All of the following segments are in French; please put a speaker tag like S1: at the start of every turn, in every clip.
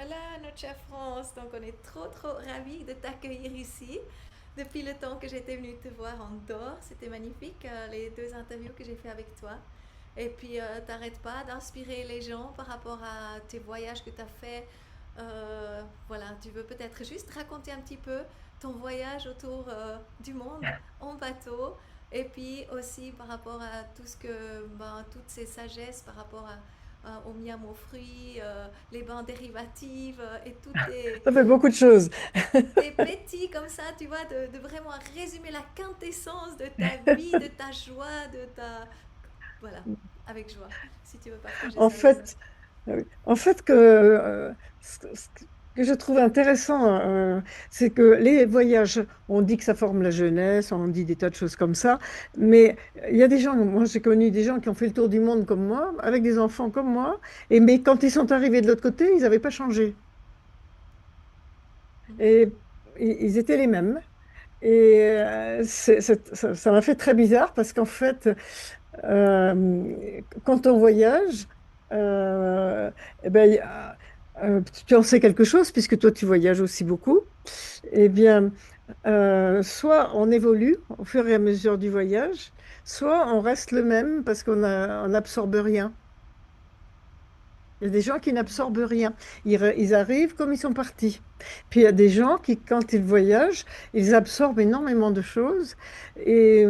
S1: voilà notre chère France. Donc on est trop ravis de t'accueillir ici. Depuis le temps que j'étais venue te voir en dehors, c'était magnifique les deux interviews que j'ai fait avec toi. Et puis t'arrêtes pas d'inspirer les gens par rapport à tes voyages que tu as fait. Voilà, tu veux peut-être juste raconter un petit peu ton voyage autour du monde en bateau et puis aussi par rapport à tout ce que, ben, toutes ces sagesses par rapport au miam aux fruits, les bains dérivatives et tous
S2: Ça fait beaucoup de choses.
S1: tes petits comme ça, tu vois, de vraiment résumer la quintessence de ta vie, de ta joie, de ta... Voilà, avec joie, si tu veux partager
S2: En
S1: ça aussi.
S2: fait, en fait que je trouve intéressant, c'est que les voyages, on dit que ça forme la jeunesse, on dit des tas de choses comme ça, mais il y a des gens, moi j'ai connu des gens qui ont fait le tour du monde comme moi, avec des enfants comme moi, et mais quand ils sont arrivés de l'autre côté, ils n'avaient pas changé.
S1: Mhm.
S2: Et ils étaient les mêmes. Et ça m'a fait très bizarre parce qu'en fait, quand on voyage, eh ben, tu en sais quelque chose puisque toi tu voyages aussi beaucoup. Eh bien, soit on évolue au fur et à mesure du voyage, soit on reste le même parce on n'absorbe rien. Il y a des gens qui n'absorbent rien. Ils arrivent comme ils sont partis. Puis il y a des gens qui, quand ils voyagent, ils absorbent énormément de choses. Et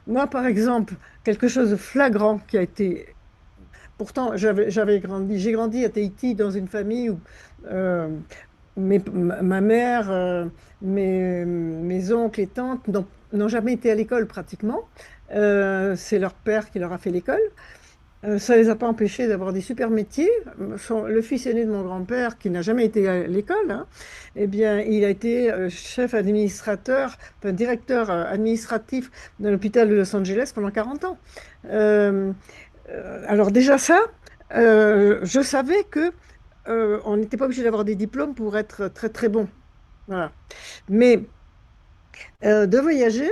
S2: moi, par exemple, quelque chose de flagrant qui a été... Pourtant, j'ai grandi à Tahiti dans une famille où euh, ma mère, mes oncles et tantes n'ont jamais été à l'école pratiquement. C'est leur père qui leur a fait l'école. Ça ne les a pas empêchés d'avoir des super métiers. Le fils aîné de mon grand-père, qui n'a jamais été à l'école, hein, eh bien, il a été chef administrateur, enfin, directeur administratif de l'hôpital de Los Angeles pendant 40 ans. Euh, alors déjà ça, je savais que on n'était pas obligé d'avoir des diplômes pour être très très bon. Voilà. Mais de voyager,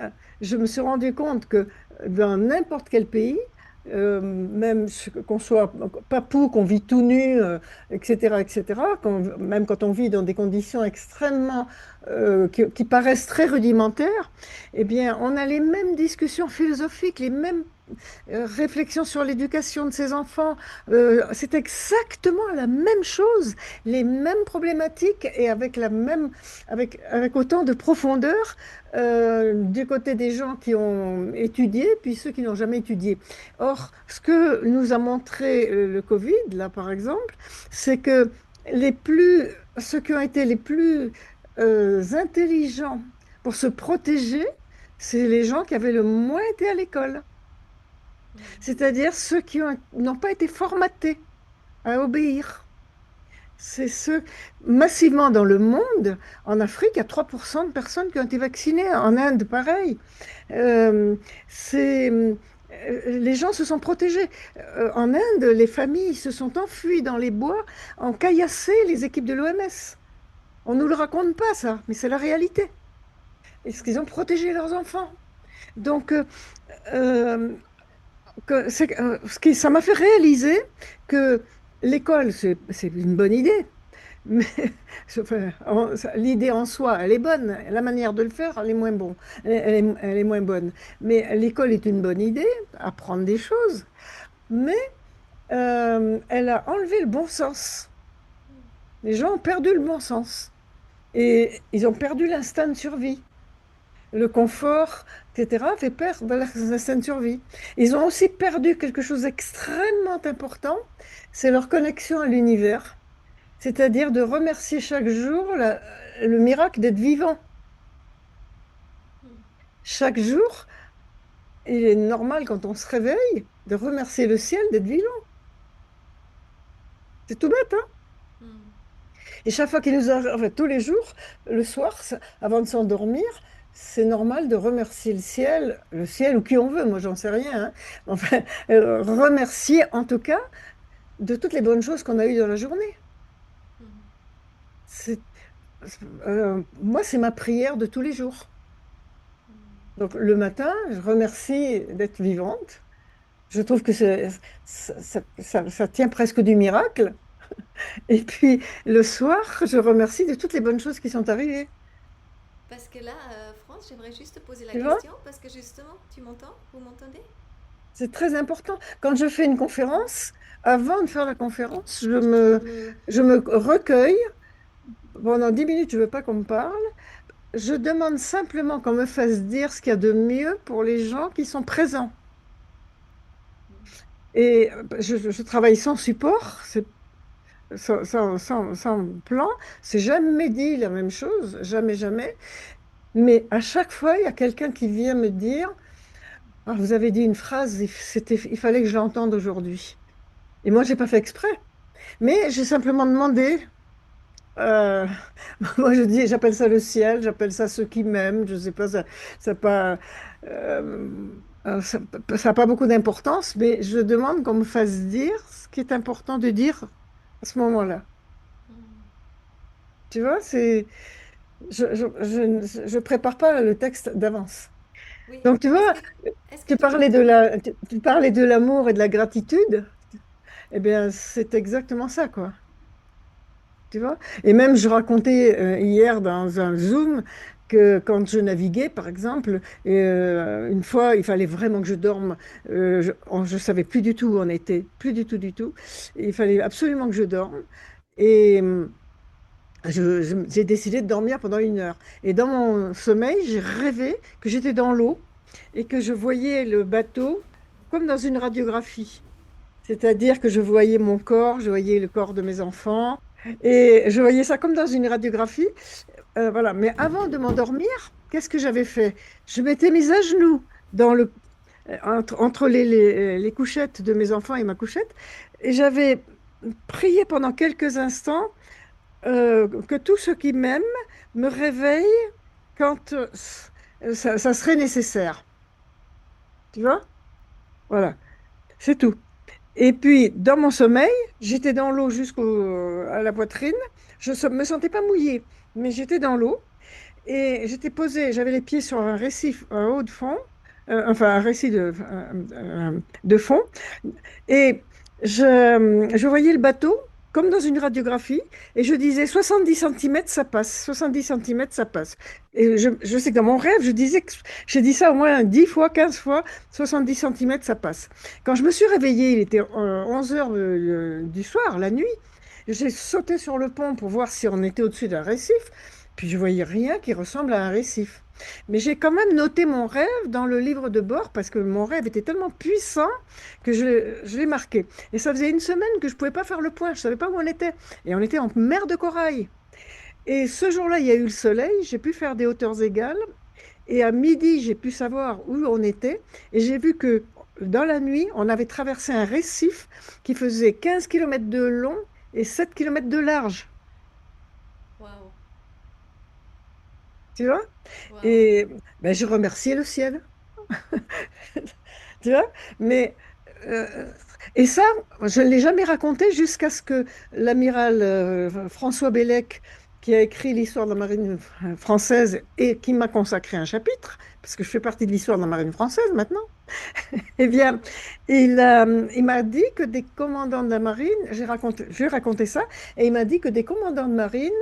S2: euh, je me suis rendu compte que dans n'importe quel pays, qu'on soit papou, qu'on vit tout nu, etc., etc., même quand on vit dans des conditions extrêmement, qui paraissent très rudimentaires, eh bien, on a les mêmes discussions philosophiques, les mêmes réflexion sur l'éducation de ses enfants. C'est exactement la même chose, les mêmes problématiques et avec autant de profondeur du côté des gens qui ont étudié, puis ceux qui n'ont jamais étudié. Or, ce que nous a montré le Covid, là par exemple, c'est que ceux qui ont été les plus intelligents pour se protéger, c'est les gens qui avaient le moins été à l'école. C'est-à-dire ceux n'ont pas été formatés à obéir. C'est ceux, massivement dans le monde, en Afrique, il y a 3% de personnes qui ont été vaccinées, en Inde, pareil. Euh, les gens se sont protégés. En Inde, les familles se sont enfuies dans les bois, en caillassaient les équipes de l'OMS. On ne nous le raconte pas, ça, mais c'est la réalité. Est-ce qu'ils ont protégé leurs enfants? Donc, euh, ça m'a fait réaliser que l'école, c'est une bonne idée, mais enfin, l'idée en soi, elle est bonne. La manière de le faire, elle est moins bon, elle est moins bonne. Mais l'école est une bonne idée, apprendre des choses, mais elle a enlevé le bon sens. Les gens ont perdu le bon sens et ils ont perdu l'instinct de survie. Le confort, etc., fait perdre l'instinct de survie. Ils ont aussi perdu quelque chose d'extrêmement important, c'est leur connexion à l'univers, c'est-à-dire de remercier chaque jour le miracle d'être vivant. Chaque jour, il est normal quand on se réveille de remercier le ciel d'être vivant. C'est tout bête, hein? Et chaque fois qu'il nous arrive, enfin, tous les jours, le soir, avant de s'endormir, c'est normal de remercier le ciel ou qui on veut, moi j'en sais rien, hein. Enfin, remercier en tout cas de toutes les bonnes choses qu'on a eues dans la journée. C'est, moi, c'est ma prière de tous les jours. Donc le matin, je remercie d'être vivante. Je trouve que ça tient presque du miracle. Et puis le soir, je remercie de toutes les bonnes choses qui sont arrivées.
S1: Parce que là, France, j'aimerais juste te poser la
S2: Tu vois?
S1: question parce que justement, tu m'entends? Vous m'entendez?
S2: C'est très important. Quand je fais une conférence, avant de faire la conférence, je me recueille. Pendant 10 minutes, je ne veux pas qu'on me parle. Je demande simplement qu'on me fasse dire ce qu'il y a de mieux pour les gens qui sont présents. Et je travaille sans support, sans plan. C'est jamais dit la même chose, jamais, jamais. Mais à chaque fois, il y a quelqu'un qui vient me dire, ah, vous avez dit une phrase, il fallait que je l'entende aujourd'hui. Et moi, j'ai pas fait exprès. Mais j'ai simplement demandé. euh, Moi, j'appelle ça le ciel, j'appelle ça ceux qui m'aiment. Je sais pas, ça a pas, euh, ça n'a pas beaucoup d'importance, mais je demande qu'on me fasse dire ce qui est important de dire à ce moment-là. Tu vois, je prépare pas le texte d'avance.
S1: Oui.
S2: Donc, tu vois,
S1: Est-ce que tu peux te...
S2: tu parlais de l'amour et de la gratitude. Eh bien, c'est exactement ça, quoi. Tu vois? Et même, je racontais hier dans un Zoom que quand je naviguais, par exemple, une fois, il fallait vraiment que je dorme. Je savais plus du tout où on était, plus du tout, du tout. Il fallait absolument que je dorme. Et j'ai décidé de dormir pendant 1 heure. Et dans mon sommeil, j'ai rêvé que j'étais dans l'eau et que je voyais le bateau comme dans une radiographie. C'est-à-dire que je voyais mon corps, je voyais le corps de mes enfants, et je voyais ça comme dans une radiographie. Voilà. Mais avant de m'endormir, qu'est-ce que j'avais fait? Je m'étais mise à genoux entre les couchettes de mes enfants et ma couchette, et j'avais prié pendant quelques instants que tous ceux qui m'aiment me réveillent quand ça serait nécessaire. Tu vois? Voilà, c'est tout. Et puis, dans mon sommeil, j'étais dans l'eau à la poitrine. Je ne me sentais pas mouillée, mais j'étais dans l'eau et j'étais posée, j'avais les pieds sur un récif en haut de fond, enfin un récif de fond, et je voyais le bateau comme dans une radiographie, et je disais 70 centimètres, ça passe, 70 centimètres, ça passe. Et je sais que dans mon rêve, j'ai dit ça au moins 10 fois, 15 fois, 70 centimètres, ça passe. Quand je me suis réveillée, il était 11 heures du soir, la nuit, j'ai sauté sur le pont pour voir si on était au-dessus d'un récif, puis je voyais rien qui ressemble à un récif. Mais j'ai quand même noté mon rêve dans le livre de bord parce que mon rêve était tellement puissant que je l'ai marqué. Et ça faisait 1 semaine que je ne pouvais pas faire le point, je ne savais pas où on était. Et on était en mer de corail. Et ce jour-là, il y a eu le soleil, j'ai pu faire des hauteurs égales. Et à midi, j'ai pu savoir où on était. Et j'ai vu que dans la nuit, on avait traversé un récif qui faisait 15 kilomètres de long et 7 kilomètres de large.
S1: Waouh,
S2: Tu vois?
S1: waouh.
S2: Et ben, je remerciais le ciel. Tu vois? Mais, euh, et ça, je ne l'ai jamais raconté jusqu'à ce que l'amiral François Bellec, qui a écrit l'histoire de la marine française et qui m'a consacré un chapitre, parce que je fais partie de l'histoire de la marine française maintenant, eh bien, il m'a dit que des commandants de la marine, je lui ai raconté ça, et il m'a dit que des commandants de marine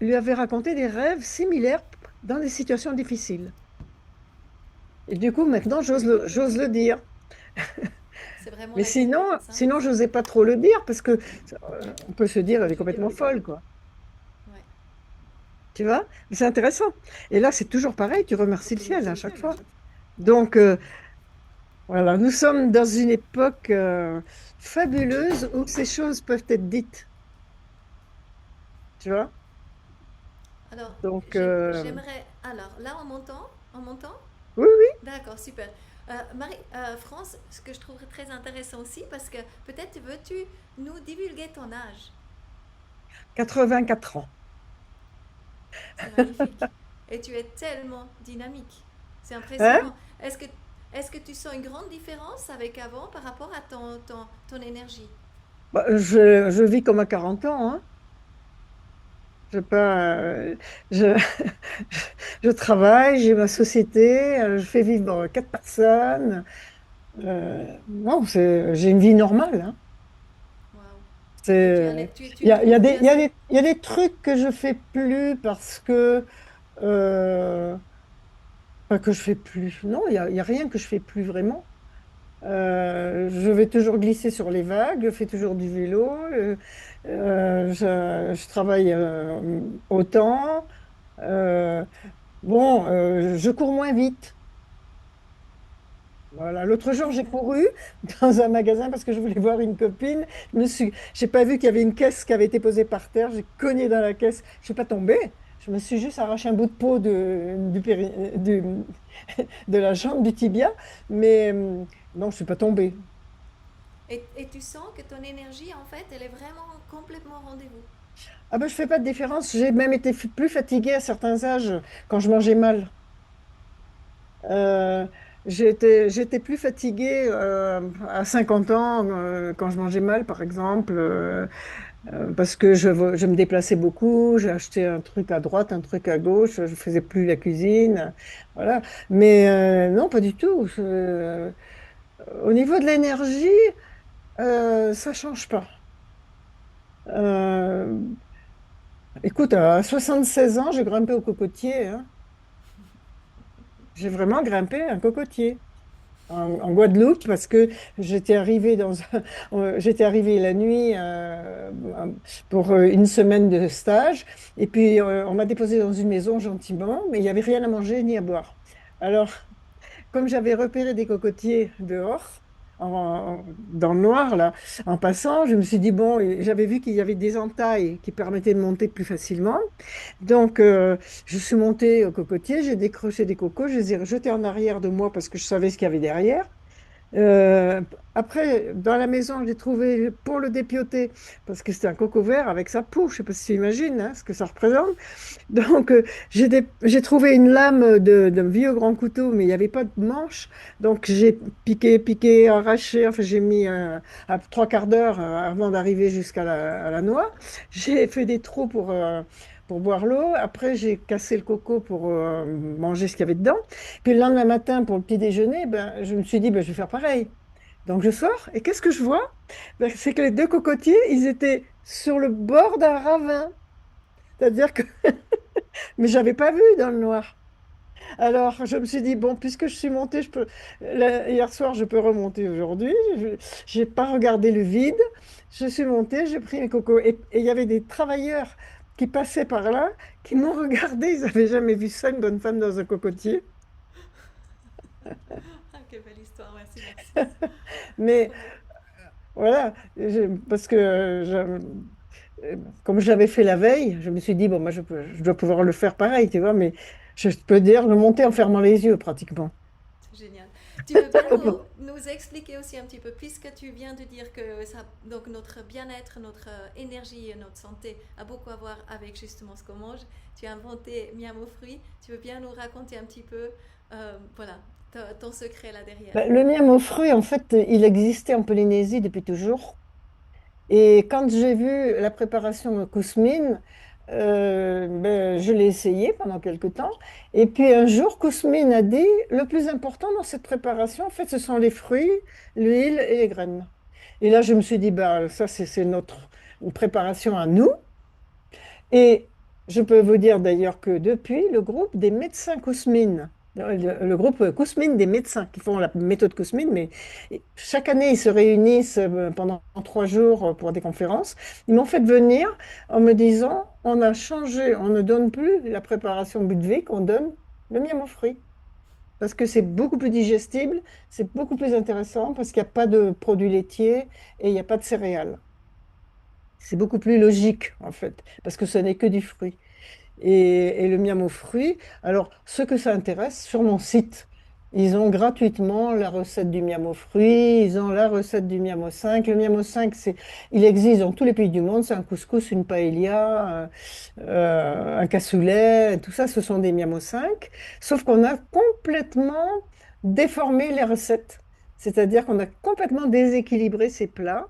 S2: lui avaient raconté des rêves similaires dans des situations difficiles. Et du coup, maintenant, j'ose le dire.
S1: C'est vraiment
S2: Mais
S1: la guidance, hein?
S2: sinon, je n'osais pas trop le dire parce que on peut se dire, elle est complètement folle, quoi.
S1: Ouais.
S2: Tu vois? Mais c'est intéressant. Et là, c'est toujours pareil, tu remercies le ciel à chaque fois. Donc, voilà, nous sommes dans une époque fabuleuse où ces choses peuvent être dites. Tu vois?
S1: Alors,
S2: Donc,
S1: j'aimerais... Alors, là, on m'entend? On m'entend?
S2: oui, oui,
S1: D'accord, super. Marie, France, ce que je trouverais très intéressant aussi, parce que peut-être veux-tu nous divulguer ton âge?
S2: 84 ans.
S1: C'est magnifique. Et tu es tellement dynamique. C'est
S2: Hein?
S1: impressionnant. Est-ce que tu sens une grande différence avec avant par rapport à ton énergie?
S2: Bah, je vis comme à 40 ans, hein. Je, pas, je, je travaille, j'ai ma société, je fais vivre 4 personnes. Non, j'ai une vie normale, hein.
S1: Waouh. Et tu as
S2: C'est,
S1: tu trouves que tu as...
S2: il y a des trucs que je fais plus parce que, enfin, que je fais plus. Non, il y a rien que je fais plus vraiment. Je vais toujours glisser sur les vagues, je fais toujours du vélo, je travaille autant. Euh, je cours moins vite. Voilà. L'autre jour, j'ai couru dans un magasin parce que je voulais voir une copine. J'ai pas vu qu'il y avait une caisse qui avait été posée par terre. J'ai cogné dans la caisse. Je suis pas tombée. Je me suis juste arraché un bout de peau de la jambe, du tibia. Mais non, je suis pas tombée.
S1: Et tu sens que ton énergie, en fait, elle est vraiment complètement au rendez-vous.
S2: Ah ben, je fais pas de différence. J'ai même été plus fatiguée à certains âges quand je mangeais mal. Euh, j'étais plus fatiguée à 50 ans quand je mangeais mal, par exemple, parce que je me déplaçais beaucoup, j'ai acheté un truc à droite, un truc à gauche, je faisais plus la cuisine, voilà. Mais non, pas du tout. Au niveau de l'énergie, ça change pas. Euh, Écoute, à 76 ans, j'ai grimpé au cocotier, hein. J'ai vraiment grimpé un cocotier. En Guadeloupe parce que j'étais arrivée la nuit pour une semaine de stage et puis on m'a déposé dans une maison gentiment, mais il n'y avait rien à manger ni à boire. Alors, comme j'avais repéré des cocotiers dehors, dans le noir, là, en passant, je me suis dit, bon, et j'avais vu qu'il y avait des entailles qui permettaient de monter plus facilement. Donc, je suis montée au cocotier, j'ai décroché des cocos, je les ai jetés en arrière de moi parce que je savais ce qu'il y avait derrière. Euh, Après, dans la maison, j'ai trouvé pour le dépioter, parce que c'était un coco vert avec sa peau, je ne sais pas si tu imagines hein, ce que ça représente. Donc, j'ai trouvé une lame d'un vieux grand couteau, mais il n'y avait pas de manche. Donc, j'ai piqué, arraché. Enfin, j'ai mis à trois quarts d'heure avant d'arriver jusqu'à à la noix. J'ai fait des trous pour boire l'eau. Après, j'ai cassé le coco pour manger ce qu'il y avait dedans. Puis le lendemain matin, pour le petit déjeuner, ben, je me suis dit, ben, je vais faire pareil. Donc, je sors et qu'est-ce que je vois? Ben, c'est que les deux cocotiers, ils étaient sur le bord d'un ravin. C'est-à-dire que mais j'avais pas vu dans le noir. Alors, je me suis dit, bon, puisque je suis montée, hier soir, je peux remonter aujourd'hui. J'ai pas regardé le vide. Je suis montée, j'ai pris mes cocos. Et il y avait des travailleurs qui passaient par là, qui m'ont regardé. Ils n'avaient jamais vu ça, une bonne femme dans un cocotier.
S1: Ah, quelle belle histoire, merci, merci.
S2: Mais
S1: Trop beau.
S2: voilà, parce que comme je l'avais fait la veille, je me suis dit, bon, moi, je dois pouvoir le faire pareil, tu vois. Mais je peux dire, je montais en fermant les yeux pratiquement.
S1: C'est génial. Tu veux bien nous expliquer aussi un petit peu, puisque tu viens de dire que ça, donc notre bien-être, notre énergie et notre santé a beaucoup à voir avec justement ce qu'on mange. Tu as inventé Miam aux fruits. Tu veux bien nous raconter un petit peu, voilà, ton secret là derrière.
S2: Ben, le miel aux fruits, en fait, il existait en Polynésie depuis toujours. Et quand j'ai vu la préparation cousmine, ben, je l'ai essayé pendant quelque temps. Et puis un jour, Kousmine a dit, le plus important dans cette préparation, en fait, ce sont les fruits, l'huile et les graines. Et là, je me suis dit, bah, ça, c'est notre une préparation à nous. Et je peux vous dire d'ailleurs que depuis, le groupe des médecins Kousmine, le groupe Kousmine des médecins qui font la méthode Kousmine, mais chaque année, ils se réunissent pendant 3 jours pour des conférences. Ils m'ont fait venir en me disant, on a changé, on ne donne plus la préparation Budwig, on donne le miam aux fruits. Parce que c'est beaucoup plus digestible, c'est beaucoup plus intéressant parce qu'il n'y a pas de produits laitiers et il n'y a pas de céréales. C'est beaucoup plus logique, en fait, parce que ce n'est que du fruit. Et le miam aux fruits, alors ceux que ça intéresse, sur mon site, ils ont gratuitement la recette du miam aux fruits, ils ont la recette du miam aux 5. Le miam aux 5, il existe dans tous les pays du monde, c'est un couscous, une paella, un cassoulet, tout ça, ce sont des miam aux 5. Sauf qu'on a complètement déformé les recettes. C'est-à-dire qu'on a complètement déséquilibré ces plats.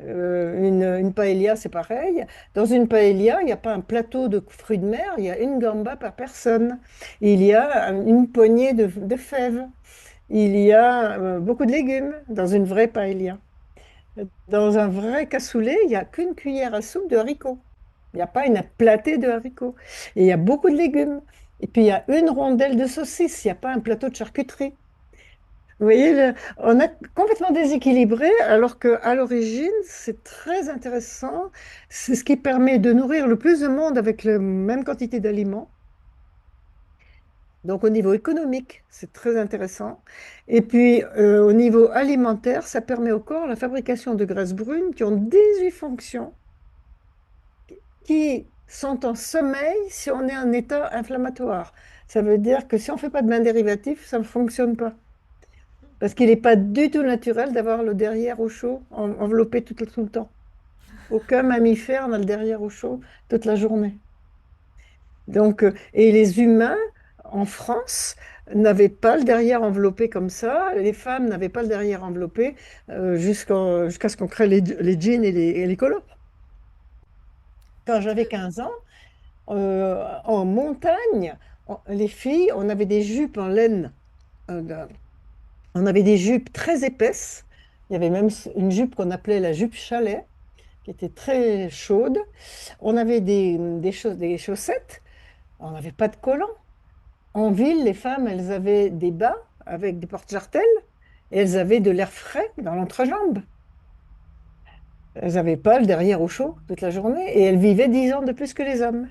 S2: Une paella, c'est pareil. Dans une paella, il n'y a pas un plateau de fruits de mer, il y a une gamba par personne. Il y a une poignée de fèves. Il y a beaucoup de légumes dans une vraie paella. Dans un vrai cassoulet, il n'y a qu'une cuillère à soupe de haricots. Il n'y a pas une platée de haricots. Et il y a beaucoup de légumes. Et puis il y a une rondelle de saucisse. Il n'y a pas un plateau de charcuterie. Vous voyez, on a complètement déséquilibré, alors qu'à l'origine, c'est très intéressant. C'est ce qui permet de nourrir le plus de monde avec la même quantité d'aliments. Donc au niveau économique, c'est très intéressant. Et puis au niveau alimentaire, ça permet au corps la fabrication de graisses brunes qui ont 18 fonctions, qui sont en sommeil si on est en état inflammatoire. Ça veut dire que si on ne fait pas de bain dérivatif, ça ne fonctionne pas. Parce qu'il n'est pas du tout naturel d'avoir le derrière au chaud, enveloppé tout le temps. Aucun mammifère n'a le derrière au chaud toute la journée. Donc, et les humains, en France, n'avaient pas le derrière enveloppé comme ça. Les femmes n'avaient pas le derrière enveloppé jusqu'à ce qu'on crée les jeans et les colos. Quand j'avais 15 ans, en montagne, les filles, on avait des jupes en laine. euh, on avait des jupes très épaisses. Il y avait même une jupe qu'on appelait la jupe chalet, qui était très chaude. On avait des chaussettes. On n'avait pas de collants. En ville, les femmes, elles avaient des bas avec des porte-jartelles et elles avaient de l'air frais dans l'entrejambe. Elles n'avaient pas le derrière au chaud toute la journée et elles vivaient 10 ans de plus que les hommes.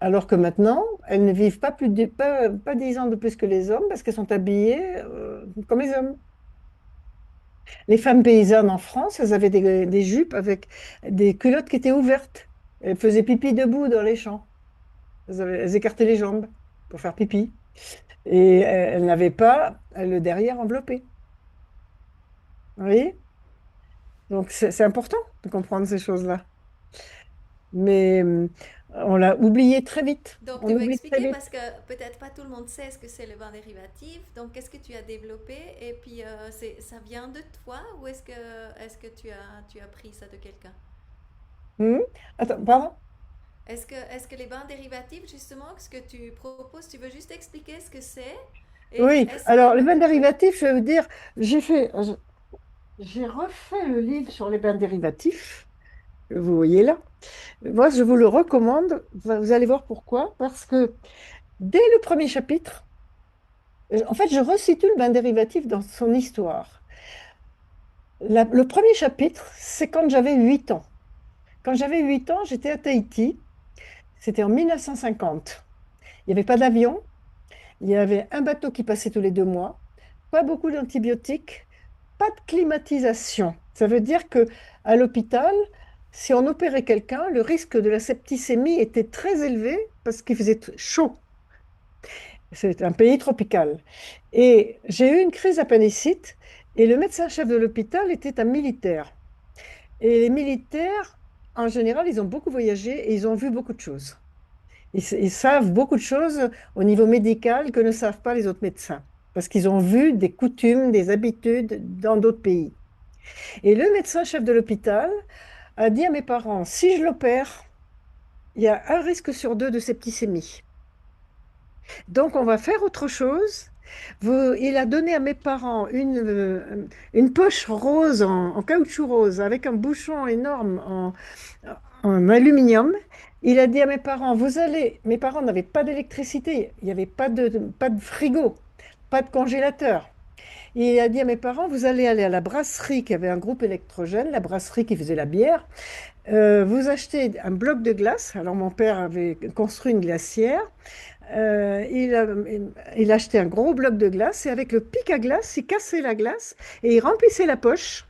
S2: Alors que maintenant, elles ne vivent pas 10 ans de plus que les hommes parce qu'elles sont habillées comme les hommes. Les femmes paysannes en France, elles avaient des jupes avec des culottes qui étaient ouvertes. Elles faisaient pipi debout dans les champs. Elles écartaient les jambes pour faire pipi. Et elles n'avaient pas le derrière enveloppé. Vous voyez? Donc c'est important de comprendre ces choses-là. Mais on l'a oublié très vite.
S1: Donc,
S2: On
S1: tu veux
S2: oublie très
S1: expliquer
S2: vite.
S1: parce que peut-être pas tout le monde sait ce que c'est le bain dérivatif. Donc, qu'est-ce que tu as développé et puis ça vient de toi ou est-ce que tu as pris ça de quelqu'un?
S2: Hmm. Attends, pardon?
S1: Est-ce que les bains dérivatifs, justement, ce que tu proposes, tu veux juste expliquer ce que c'est et
S2: Oui,
S1: est-ce que...
S2: alors les bains dérivatifs, je veux dire, j'ai refait le livre sur les bains dérivatifs, que vous voyez là. Moi, je vous le recommande. Vous allez voir pourquoi. Parce que dès le premier chapitre, en fait, je resitue le bain dérivatif dans son histoire. Le premier chapitre, c'est quand j'avais 8 ans. Quand j'avais 8 ans, j'étais à Tahiti. C'était en 1950. Il n'y avait pas d'avion. Il y avait un bateau qui passait tous les 2 mois. Pas beaucoup d'antibiotiques. Pas de climatisation. Ça veut dire que à l'hôpital, si on opérait quelqu'un, le risque de la septicémie était très élevé parce qu'il faisait chaud. C'est un pays tropical. Et j'ai eu une crise d'appendicite et le médecin-chef de l'hôpital était un militaire. Et les militaires, en général, ils ont beaucoup voyagé et ils ont vu beaucoup de choses. Ils savent beaucoup de choses au niveau médical que ne savent pas les autres médecins, parce qu'ils ont vu des coutumes, des habitudes dans d'autres pays. Et le médecin-chef de l'hôpital a dit à mes parents, si je l'opère, il y a un risque sur 2 de septicémie. Donc, on va faire autre chose. Il a donné à mes parents une poche rose en caoutchouc rose avec un bouchon énorme en aluminium. Il a dit à mes parents, mes parents n'avaient pas d'électricité, il n'y avait pas de frigo, pas de congélateur. Il a dit à mes parents, vous allez aller à la brasserie qui avait un groupe électrogène, la brasserie qui faisait la bière. Vous achetez un bloc de glace. Alors mon père avait construit une glacière. Il a acheté un gros bloc de glace et avec le pic à glace, il cassait la glace et il remplissait la poche.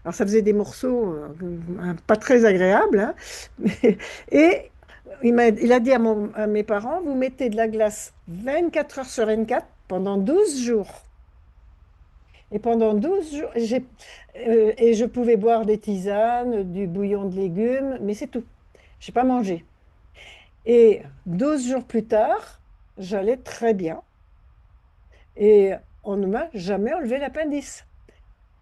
S2: Alors ça faisait des morceaux pas très agréables, hein. Et il a dit à mes parents, vous mettez de la glace 24 heures sur 24 pendant 12 jours. Et pendant 12 jours, et je pouvais boire des tisanes, du bouillon de légumes, mais c'est tout. Je n'ai pas mangé. Et 12 jours plus tard, j'allais très bien. Et on ne m'a jamais enlevé l'appendice.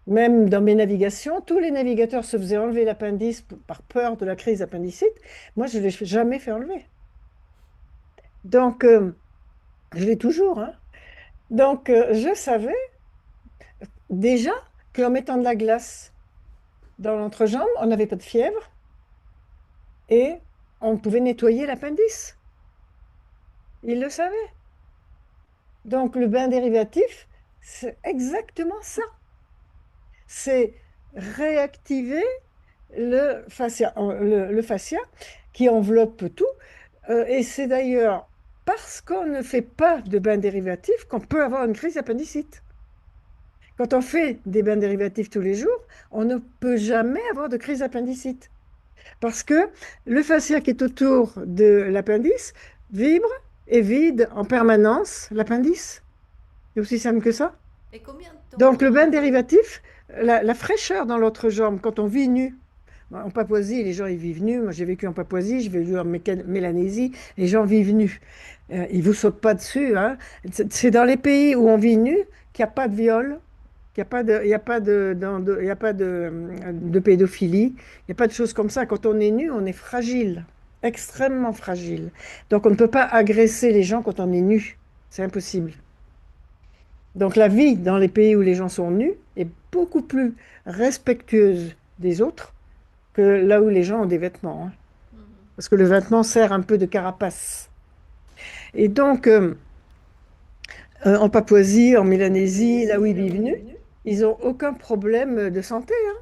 S2: Même dans mes navigations, tous les navigateurs se faisaient enlever l'appendice par peur de la crise d'appendicite. Moi, je ne l'ai jamais fait enlever. Donc, je l'ai toujours, hein. Donc, je savais déjà qu'en mettant de la glace dans l'entrejambe, on n'avait pas de fièvre et on pouvait nettoyer l'appendice. Il le savait. Donc le bain dérivatif, c'est exactement ça. C'est réactiver le fascia qui enveloppe tout. Et c'est d'ailleurs parce qu'on ne fait pas de bain dérivatif qu'on peut avoir une crise d'appendicite. Quand on fait des bains dérivatifs tous les jours, on ne peut jamais avoir de crise d'appendicite. Parce que le fascia qui est autour de l'appendice vibre et vide en permanence l'appendice. C'est aussi simple que ça.
S1: Et combien de
S2: Donc
S1: temps
S2: le bain dérivatif, la fraîcheur dans l'autrejambe, quand on vit nu, en Papouasie, les gens ils vivent nus. Moi j'ai vécu en Papouasie, j'ai vécu en Mélanésie, les gens vivent nus. Ils ne vous sautent pas dessus, hein. C'est dans les pays où on vit nu qu'il n'y a pas de viol, qu'il n'y a pas de, il y a pas il y a pas de pédophilie, il n'y a pas de choses comme ça. Quand on est nu, on est fragile, extrêmement fragile. Donc on ne peut pas agresser les gens quand on est nu. C'est impossible. Donc la vie dans les pays où les gens sont nus est beaucoup plus respectueuse des autres que là où les gens ont des vêtements, hein.
S1: Mhm.
S2: Parce que le vêtement sert un peu de carapace. Et donc, en Papouasie, en Mélanésie, là où ils vivent nus, ils n'ont aucun problème de santé, hein.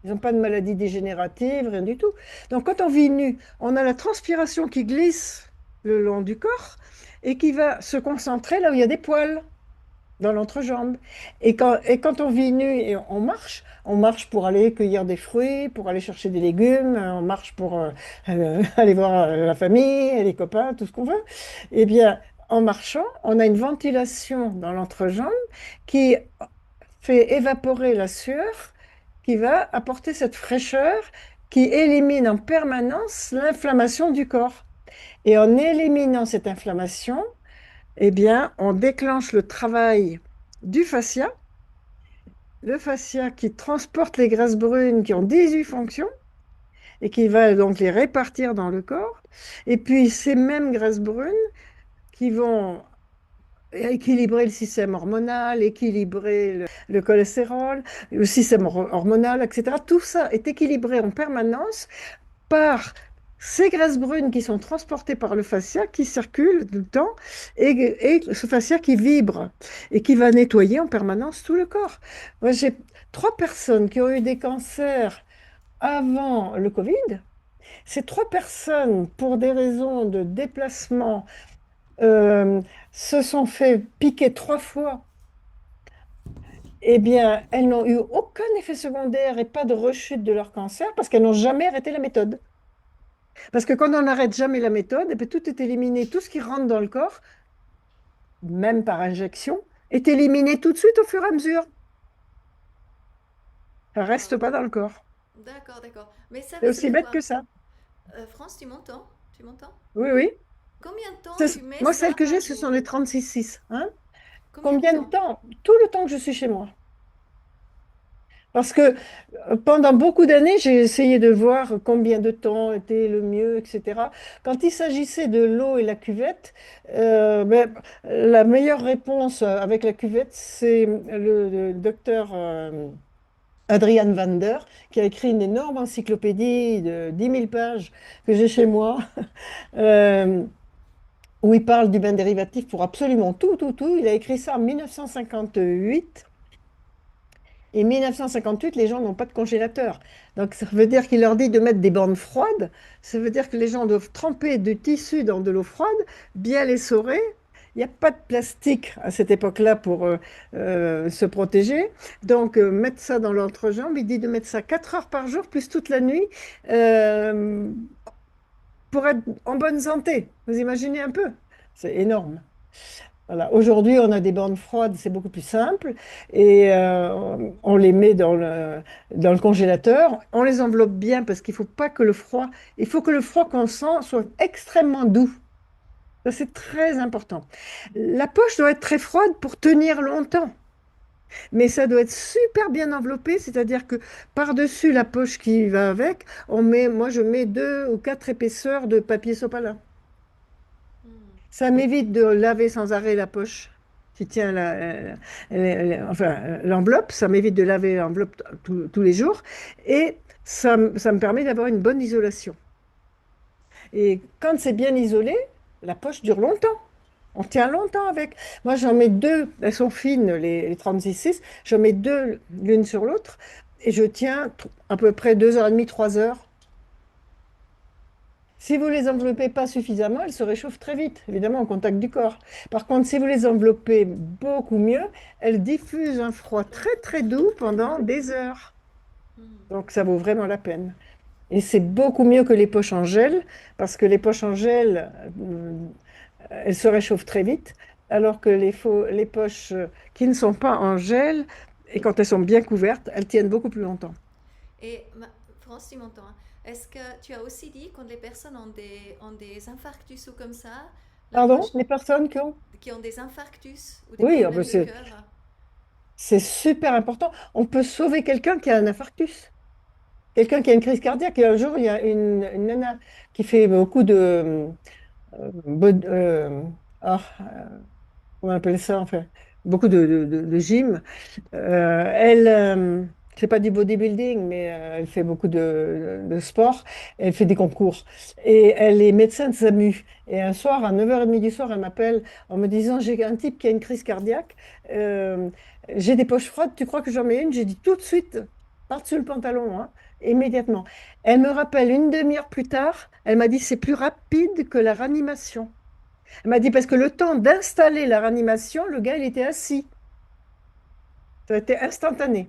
S2: Ils n'ont pas de maladie dégénérative, rien du tout. Donc quand on vit nu, on a la transpiration qui glisse le long du corps et qui va se concentrer là où il y a des poils, dans l'entrejambe. Et quand on vit nu et on marche pour aller cueillir des fruits, pour aller chercher des légumes, on marche pour aller voir la famille, les copains, tout ce qu'on veut. Eh bien, en marchant, on a une ventilation dans l'entrejambe qui fait évaporer la sueur, qui va apporter cette fraîcheur, qui élimine en permanence l'inflammation du corps. Et en éliminant cette inflammation, eh bien, on déclenche le travail du fascia, le fascia qui transporte les graisses brunes qui ont 18 fonctions et qui va donc les répartir dans le corps. Et puis, ces mêmes graisses brunes qui vont équilibrer le système hormonal, équilibrer le cholestérol, le système hormonal, etc. Tout ça est équilibré en permanence par ces graisses brunes qui sont transportées par le fascia, qui circulent tout le temps, et ce fascia qui vibre et qui va nettoyer en permanence tout le corps. Moi, j'ai 3 personnes qui ont eu des cancers avant le Covid. Ces 3 personnes, pour des raisons de déplacement, euh, se sont fait piquer 3 fois. Eh bien, elles n'ont eu aucun effet secondaire et pas de rechute de leur cancer parce qu'elles n'ont jamais arrêté la méthode. Parce que quand on n'arrête jamais la méthode, eh bien, tout est éliminé, tout ce qui rentre dans le corps, même par injection, est éliminé tout de suite au fur et à mesure. Ça reste
S1: Wow.
S2: pas dans le corps.
S1: D'accord, d'accord. Mais ça
S2: C'est
S1: veut
S2: aussi
S1: dire
S2: bête
S1: quoi?
S2: que ça.
S1: France, tu m'entends? Tu m'entends?
S2: Oui, oui.
S1: Combien de temps
S2: Ça,
S1: tu mets
S2: moi,
S1: ça
S2: celles que
S1: par
S2: j'ai, ce sont
S1: jour?
S2: les 36,6. Hein?
S1: Combien de
S2: Combien de
S1: temps?
S2: temps? Tout le temps que je suis chez moi. Parce que pendant beaucoup d'années, j'ai essayé de voir combien de temps était le mieux, etc. Quand il s'agissait de l'eau et la cuvette, la meilleure réponse avec la cuvette, c'est le docteur Adrian van Der, qui a écrit une énorme encyclopédie de 10 000 pages que j'ai chez moi, euh, où il parle du bain dérivatif pour absolument tout, tout, tout. Il a écrit ça en 1958. Et 1958, les gens n'ont pas de congélateur. Donc, ça veut dire qu'il leur dit de mettre des bandes froides. Ça veut dire que les gens doivent tremper du tissu dans de l'eau froide, bien l'essorer. Il n'y a pas de plastique à cette époque-là pour se protéger. Donc, mettre ça dans l'entrejambe, il dit de mettre ça 4 heures par jour, plus toute la nuit, euh, pour être en bonne santé. Vous imaginez un peu? C'est énorme. Voilà. Aujourd'hui, on a des bandes froides, c'est beaucoup plus simple. Et on les met dans le congélateur. On les enveloppe bien parce qu'il faut pas que le froid, il faut que le froid qu'on sent soit extrêmement doux. Ça, c'est très important. La poche doit être très froide pour tenir longtemps. Mais ça doit être super bien enveloppé, c'est-à-dire que par-dessus la poche qui va avec, moi je mets 2 ou 4 épaisseurs de papier sopalin.
S1: Hmm.
S2: Ça m'évite de laver sans arrêt la poche. qui tient enfin, l'enveloppe. Ça m'évite de laver l'enveloppe tous les jours. Et ça me permet d'avoir une bonne isolation. Et quand c'est bien isolé, la poche dure longtemps. On tient longtemps avec. Moi, j'en mets deux. Elles sont fines, les 36,6. J'en mets deux l'une sur l'autre. Et je tiens à peu près 2h30, 3 heures. Si vous les enveloppez pas suffisamment, elles se réchauffent très vite, évidemment, au contact du corps. Par contre, si vous les enveloppez beaucoup mieux, elles diffusent un froid très très doux pendant des heures.
S1: Hmm.
S2: Donc ça vaut vraiment la peine. Et c'est beaucoup mieux que les poches en gel, parce que les poches en gel, elles se réchauffent très vite, alors que les poches qui ne sont pas en gel, et quand elles sont bien couvertes, elles tiennent beaucoup plus longtemps.
S1: Et France, tu m'entends, hein? Est-ce que tu as aussi dit quand les personnes ont des infarctus ou comme ça, la
S2: Pardon,
S1: poche,
S2: les personnes qui ont...
S1: qui ont des infarctus ou des
S2: Oui, ah ben
S1: problèmes de cœur?
S2: c'est super important. On peut sauver quelqu'un qui a un infarctus. Quelqu'un qui a une crise cardiaque. Et un jour, il y a une nana qui fait beaucoup de... bod- euh, ah, comment on appelle ça, enfin, beaucoup de gym. Elle, c'est pas du bodybuilding, mais elle fait beaucoup de sport. Elle fait des concours. Et elle est médecin de SAMU. Et un soir, à 9h30 du soir, elle m'appelle en me disant, j'ai un type qui a une crise cardiaque. Euh, j'ai des poches froides, tu crois que j'en mets une? J'ai dit tout de suite, par-dessus le pantalon, hein, immédiatement. Elle me rappelle une demi-heure plus tard, elle m'a dit, c'est plus rapide que la ranimation. Elle m'a dit, parce que le temps d'installer la ranimation, le gars, il était assis. Ça a été instantané.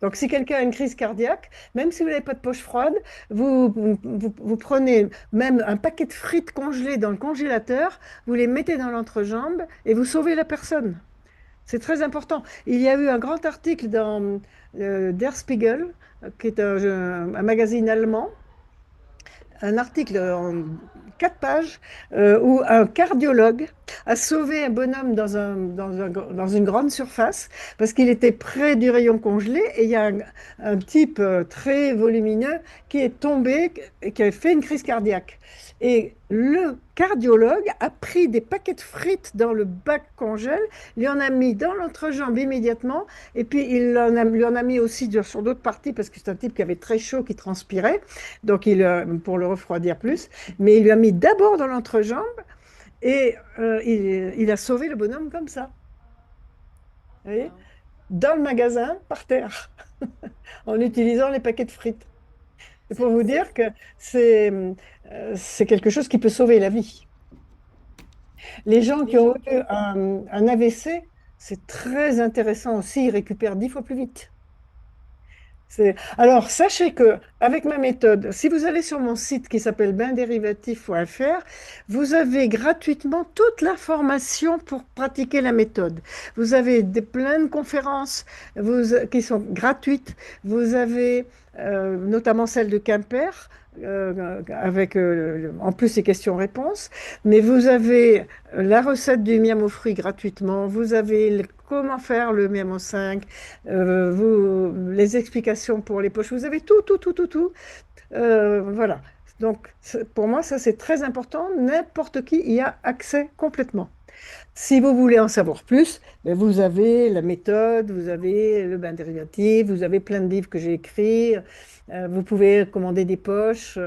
S2: Donc, si quelqu'un a une crise cardiaque, même si vous n'avez pas de poche froide, vous prenez même un paquet de frites congelées dans le congélateur, vous les mettez dans l'entrejambe et vous sauvez la personne. C'est très important. Il y a eu un grand article dans Der Spiegel, qui est un magazine allemand, un article en 4 pages où un cardiologue a sauvé un bonhomme dans une grande surface parce qu'il était près du rayon congelé et il y a un type très volumineux qui est tombé et qui a fait une crise cardiaque. Et le cardiologue a pris des paquets de frites dans le bac congèle, lui en a mis dans l'entrejambe immédiatement, et puis lui en a mis aussi sur d'autres parties parce que c'est un type qui avait très chaud, qui transpirait donc pour le refroidir plus, mais il lui a mis d'abord dans l'entrejambe et il a sauvé le bonhomme comme ça, vous voyez,
S1: Wow.
S2: dans le magasin, par terre, en utilisant les paquets de frites. C'est pour vous dire que c'est c'est quelque chose qui peut sauver la vie. Les gens qui ont eu un AVC, c'est très intéressant aussi, ils récupèrent 10 fois plus vite. Alors, sachez que avec ma méthode, si vous allez sur mon site qui s'appelle baindérivatif.fr, vous avez gratuitement toute la formation pour pratiquer la méthode. Vous avez plein de conférences qui sont gratuites. Vous avez notamment celle de Quimper, avec en plus les questions-réponses. Mais vous avez la recette du miam aux fruits gratuitement. Vous avez comment faire le miam aux 5, les explications pour les poches, vous avez tout, tout, tout, tout, tout. Voilà. Donc, pour moi, ça, c'est très important. N'importe qui y a accès complètement. Si vous voulez en savoir plus, ben, vous avez la méthode, vous avez le bain dérivatif, vous avez plein de livres que j'ai écrits. Vous pouvez commander des poches,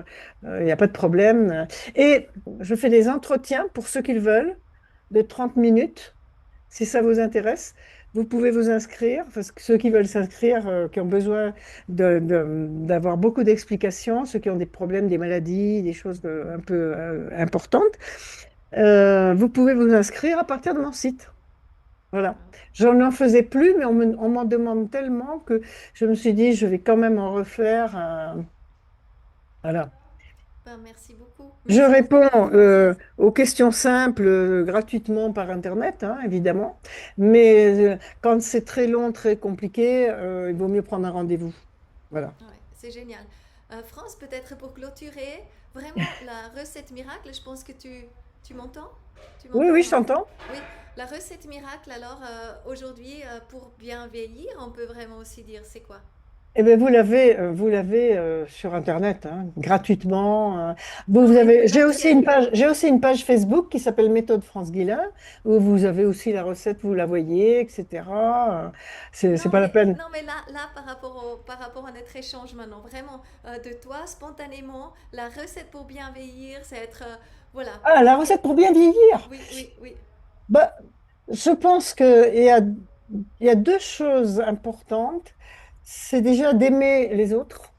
S2: il n'y a pas de problème. Et je fais des entretiens pour ceux qui le veulent, de 30 minutes. Si ça vous intéresse, vous pouvez vous inscrire, parce que ceux qui veulent s'inscrire, qui ont besoin d'avoir beaucoup d'explications, ceux qui ont des problèmes, des maladies, des choses un peu importantes, vous pouvez vous inscrire à partir de mon site. Voilà. Je n'en faisais plus, mais on m'en demande tellement que je me suis dit, je vais quand même en refaire. Voilà.
S1: Ben, merci beaucoup.
S2: Je
S1: Merci beaucoup
S2: réponds
S1: pour l'information.
S2: aux questions simples gratuitement par Internet, hein, évidemment. Mais quand c'est très long, très compliqué, il vaut mieux prendre un rendez-vous. Voilà.
S1: Ouais, c'est génial. France, peut-être pour clôturer, vraiment la recette miracle, je pense que tu m'entends? Tu
S2: Oui, oui,
S1: m'entends?
S2: je t'entends.
S1: Oui, la recette miracle, alors aujourd'hui, pour bien vieillir, on peut vraiment aussi dire c'est quoi?
S2: Eh bien, vous l'avez sur Internet, hein, gratuitement. Vous
S1: Ouais,
S2: avez,
S1: essentiel.
S2: j'ai aussi une page Facebook qui s'appelle Méthode France Guillain, où vous avez aussi la recette, vous la voyez, etc. C'est pas la peine.
S1: Non, mais là par rapport à notre échange maintenant, vraiment, de toi, spontanément, la recette pour bien vieillir, c'est être, voilà,
S2: Ah, la recette pour bien vieillir.
S1: oui, oui, oui.
S2: Bah, je pense qu'il y a deux choses importantes. C'est déjà d'aimer les autres,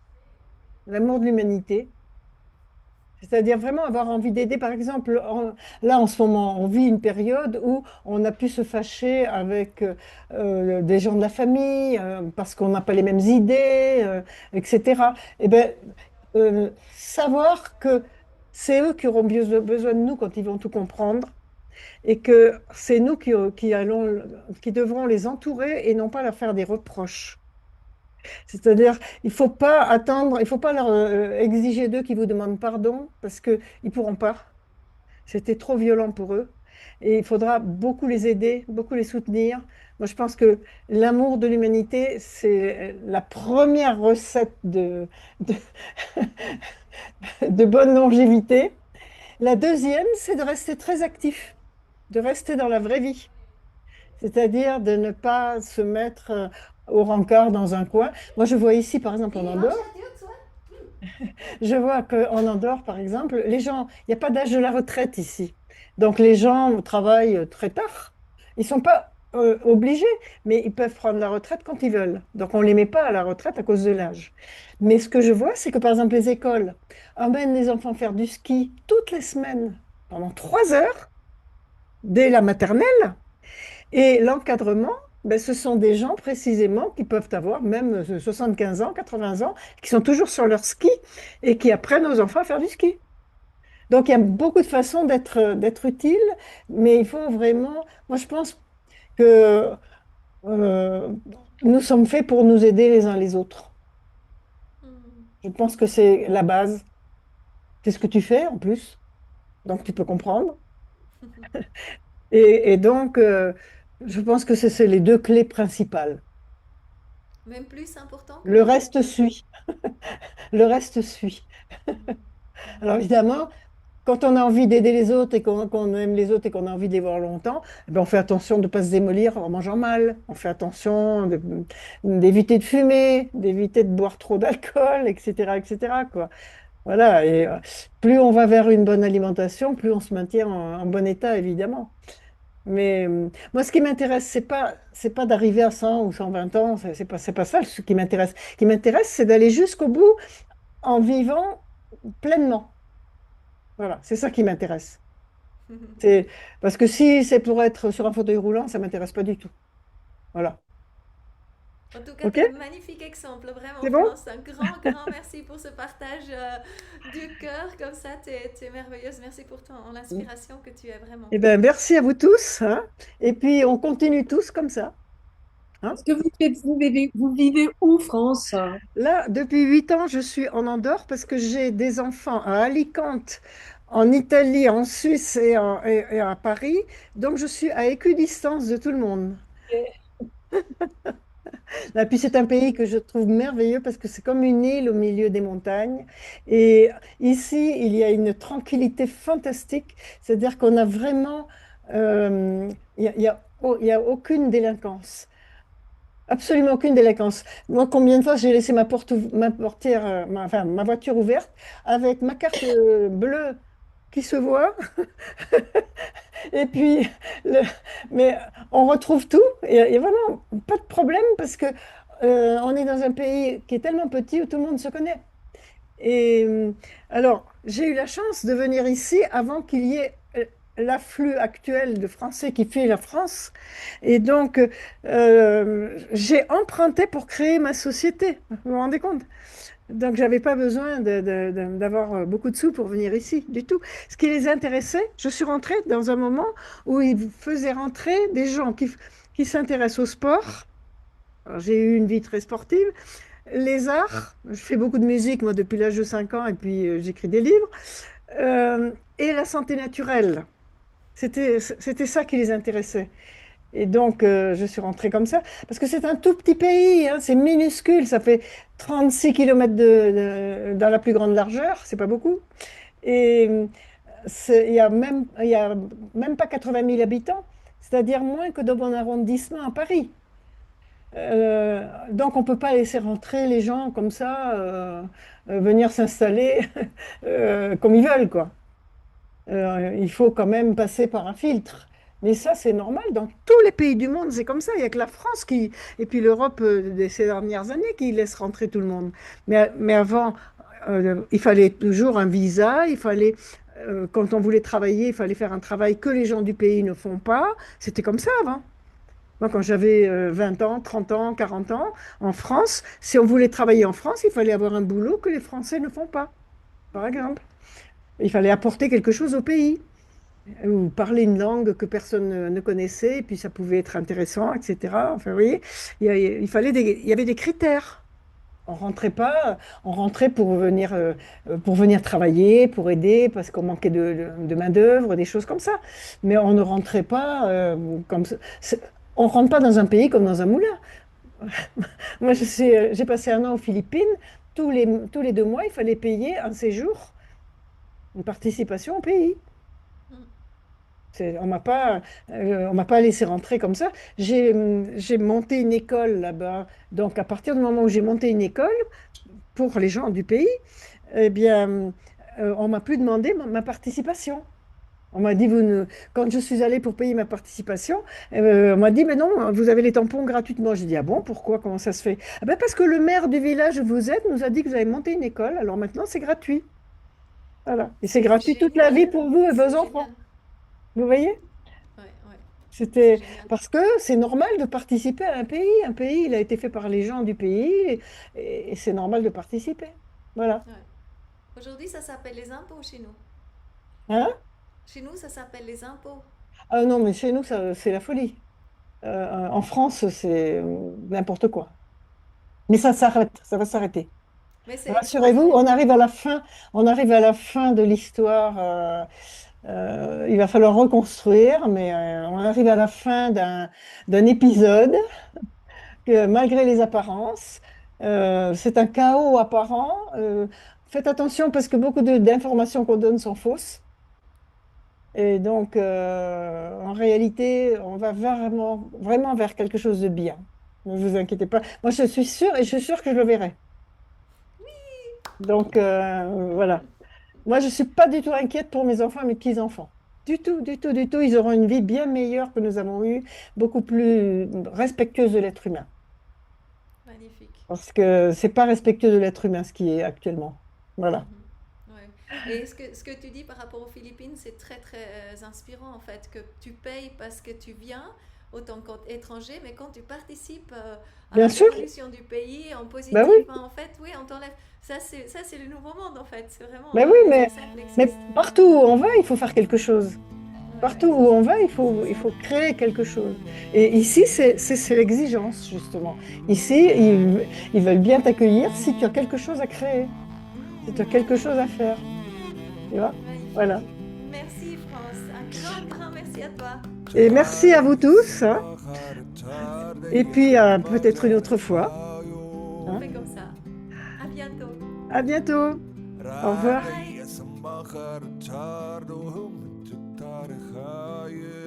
S2: l'amour de l'humanité. C'est-à-dire vraiment avoir envie d'aider. Par exemple, là en ce moment, on vit une période où on a pu se fâcher avec des gens de la famille parce qu'on n'a pas les mêmes idées, etc. Eh bien, savoir que c'est eux qui auront besoin de nous quand ils vont tout comprendre et que c'est nous qui devrons les entourer et non pas leur faire des reproches. C'est-à-dire, il faut pas attendre, il faut pas leur exiger d'eux qu'ils vous demandent pardon parce qu'ils ne pourront pas. C'était trop violent pour eux. Et il faudra beaucoup les aider, beaucoup les soutenir. Moi, je pense que l'amour de l'humanité, c'est la première recette de, de bonne longévité. La deuxième, c'est de rester très actif, de rester dans la vraie vie. C'est-à-dire de ne pas se mettre au rencard dans un coin. Moi, je vois ici, par exemple, en
S1: Wie oud
S2: Andorre,
S1: staat die zo?
S2: je vois qu'en Andorre, par exemple, les gens, il n'y a pas d'âge de la retraite ici. Donc les gens travaillent très tard. Ils ne sont pas obligés, mais ils peuvent prendre la retraite quand ils veulent. Donc on ne les met pas à la retraite à cause de l'âge. Mais ce que je vois, c'est que par exemple les écoles emmènent les enfants faire du ski toutes les semaines pendant 3 heures dès la maternelle. Et l'encadrement, ben, ce sont des gens précisément qui peuvent avoir même 75 ans, 80 ans, qui sont toujours sur leur ski et qui apprennent aux enfants à faire du ski. Donc il y a beaucoup de façons d'être utile, mais il faut vraiment, moi je pense que euh, nous sommes faits pour nous aider les uns les autres.
S1: Hmm.
S2: Je pense que c'est la base. C'est ce que tu fais en plus, donc tu peux comprendre. Et donc, je pense que c'est les deux clés principales.
S1: Même plus important que
S2: Le
S1: la
S2: reste
S1: nourriture.
S2: suit. Le reste suit.
S1: Mhm.
S2: Alors
S1: Mhm.
S2: évidemment, quand on a envie d'aider les autres et qu'on aime les autres et qu'on a envie de les voir longtemps, eh ben, on fait attention de ne pas se démolir en mangeant mal. On fait attention d'éviter de fumer, d'éviter de boire trop d'alcool, etc., etc., quoi. Voilà. Et plus on va vers une bonne alimentation, plus on se maintient en bon état, évidemment. Mais moi, ce qui m'intéresse, c'est pas d'arriver à 100 ou 120 ans. C'est pas ça ce qui m'intéresse. Ce qui m'intéresse, c'est d'aller jusqu'au bout en vivant pleinement. Voilà, c'est ça qui m'intéresse. C'est parce que si c'est pour être sur un fauteuil roulant, ça m'intéresse pas du tout. Voilà.
S1: En tout cas,
S2: OK?
S1: tu es un magnifique exemple, vraiment,
S2: C'est bon?
S1: France. Un grand, grand merci pour ce partage du cœur. Comme ça, tu es merveilleuse. Merci pour l'inspiration que tu es, vraiment.
S2: Eh bien, merci à vous tous, hein. Et puis, on continue tous comme ça, hein.
S3: Est-ce que vous vivez où, France?
S2: Là, depuis 8 ans, je suis en Andorre parce que j'ai des enfants à Alicante, en Italie, en Suisse et à Paris. Donc, je suis à équidistance de tout le monde. Et puis c'est un pays que je trouve merveilleux parce que c'est comme une île au milieu des montagnes. Et ici, il y a une tranquillité fantastique. C'est-à-dire qu'on a vraiment, il y a aucune délinquance. Absolument aucune délinquance. Moi, combien de fois j'ai laissé ma portière, enfin, ma voiture ouverte avec ma carte bleue qui se voit. Et puis, le- mais on retrouve tout. Il y a vraiment pas de problème parce que on est dans un pays qui est tellement petit où tout le monde se connaît. Et alors, j'ai eu la chance de venir ici avant qu'il y ait l'afflux actuel de Français qui fuient la France. Et donc, j'ai emprunté pour créer ma société. Vous vous rendez compte? Donc, j'avais pas besoin d'avoir beaucoup de sous pour venir ici, du tout. Ce qui les intéressait, je suis rentrée dans un moment où ils faisaient rentrer des gens qui s'intéressent au sport. Alors, j'ai eu une vie très sportive. Les arts, je fais beaucoup de musique, moi, depuis l'âge de 5 ans, et puis j'écris des livres. Et la santé naturelle. C'était ça qui les intéressait. Et donc, je suis rentrée comme ça, parce que c'est un tout petit pays, hein, c'est minuscule, ça fait 36 kilomètres dans la plus grande largeur, c'est pas beaucoup. Et il y a même pas 80 000 habitants, c'est-à-dire moins que dans mon arrondissement à Paris. Donc, on ne peut pas laisser rentrer les gens comme ça, venir s'installer comme ils veulent, quoi. Il faut quand même passer par un filtre. Mais ça, c'est normal. Dans tous les pays du monde, c'est comme ça. Il n'y a que la France qui, et puis l'Europe de ces dernières années qui laisse rentrer tout le monde. Mais avant, il fallait toujours un visa. Il fallait, quand on voulait travailler, il fallait faire un travail que les gens du pays ne font pas. C'était comme ça avant. Moi, quand j'avais 20 ans, 30 ans, 40 ans, en France, si on voulait travailler en France, il fallait avoir un boulot que les Français ne font pas, par exemple. Il fallait apporter quelque chose au pays, ou parler une langue que personne ne connaissait, et puis ça pouvait être intéressant, etc. Enfin, vous voyez, il y avait des critères. On rentrait pas, on rentrait pour venir travailler, pour aider, parce qu'on manquait de main-d'œuvre, des choses comme ça. Mais on ne rentrait pas comme ça. On rentre pas dans un pays comme dans un moulin. Moi, j'ai passé un an aux Philippines. Tous les 2 mois, il fallait payer un séjour, une participation au pays.
S1: Mm.
S2: On m'a pas laissé rentrer comme ça. J'ai monté une école là-bas. Donc, à partir du moment où j'ai monté une école pour les gens du pays, eh bien, on m'a plus demandé ma participation. On m'a dit, quand je suis allée pour payer ma participation, on m'a dit, mais non, vous avez les tampons gratuitement. J'ai dit, ah bon, pourquoi? Comment ça se fait? Ah ben parce que le maire du village où vous êtes nous a dit que vous avez monté une école, alors maintenant c'est gratuit. Voilà. Et c'est
S1: C'est
S2: gratuit toute la vie
S1: génial.
S2: pour vous et vos
S1: C'est
S2: enfants.
S1: génial.
S2: Vous voyez?
S1: Ouais, ouais. C'est
S2: C'était
S1: génial.
S2: parce que c'est normal de participer à un pays. Un pays, il a été fait par les gens du pays et c'est normal de participer. Voilà.
S1: Ouais. Aujourd'hui, ça s'appelle les impôts chez nous.
S2: Hein?
S1: Chez nous, ça s'appelle les impôts.
S2: Ah non, mais chez nous, c'est la folie. En France, c'est n'importe quoi. Mais ça s'arrête, ça va s'arrêter.
S1: Mais c'est, je pense que
S2: Rassurez-vous, on arrive à la fin de l'histoire. Il va falloir reconstruire, mais on arrive à la fin d'un épisode que malgré les apparences, c'est un chaos apparent. Faites attention parce que beaucoup d'informations qu'on donne sont fausses. Et donc, en réalité, on va vraiment, vraiment vers quelque chose de bien. Ne vous inquiétez pas. Moi, je suis sûre et je suis sûre que je le verrai. Donc, voilà. Moi, je ne suis pas du tout inquiète pour mes enfants et mes petits-enfants. Du tout, du tout, du tout. Ils auront une vie bien meilleure que nous avons eue, beaucoup plus respectueuse de l'être humain.
S1: magnifique.
S2: Parce que c'est pas respectueux de l'être humain ce qui est actuellement. Voilà.
S1: Mhm. Ouais. Et ce que tu dis par rapport aux Philippines, c'est très très inspirant en fait, que tu payes parce que tu viens, autant qu'étranger, mais quand tu participes à
S2: Bien
S1: la
S2: sûr.
S1: évolution du pays en
S2: Ben
S1: positif,
S2: oui.
S1: hein, en fait, oui, on t'enlève. Ça, c'est le nouveau monde en fait. C'est vraiment
S2: Ben oui,
S1: les ancêtres
S2: mais
S1: existent.
S2: partout où on va, il faut faire quelque chose.
S1: Ouais, ouais,
S2: Partout où on va, il faut créer quelque chose. Et ici, c'est l'exigence, justement. Ici, ils veulent bien t'accueillir si tu as quelque chose à créer, si tu as quelque chose à faire. Tu vois? Voilà.
S1: magnifique. Merci France, un grand grand merci à toi.
S2: Et merci à vous tous, hein. Et puis, peut-être une autre fois,
S1: On
S2: hein.
S1: fait comme ça. À bientôt.
S2: À bientôt. Au revoir.
S1: Bye.
S4: Raya sambakar chardum tutar khaye